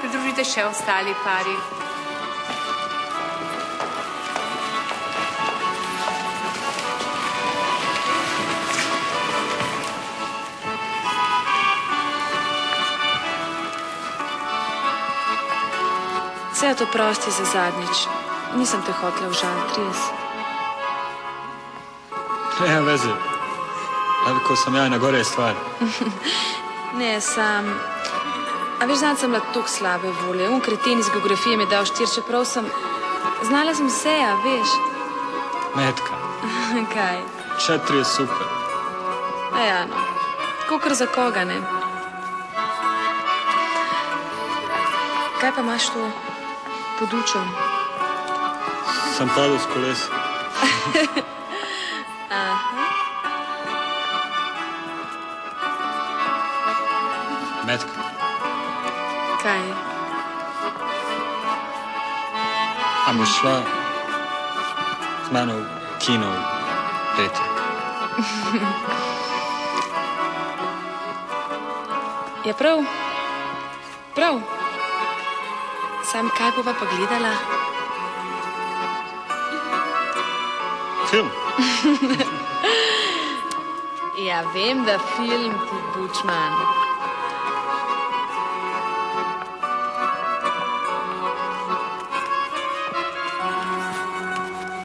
pridružite še ostali pari. Vse to prosti za zadnjič. Nisem te hotela užaliti, res. Nema veze. Ko sam ja na gore je stvar. Ne, sam... A veš, znam sem bila toliko slabe volje. Kreten iz geografije mi je dal 4, čeprav sem... Znala sem vse, a veš. Metka. Kaj? 4 je super. A ja, no. Kakor za koga, ne? Kaj pa imaš to pod učom? Sem padel s kolesa. Aha. Metka. Kaj? A boš šla z mano v kino v petek? Ja, prav. Prav. Sam kaj bova pa gledala? Film. Ja, vem, da film ti bučman.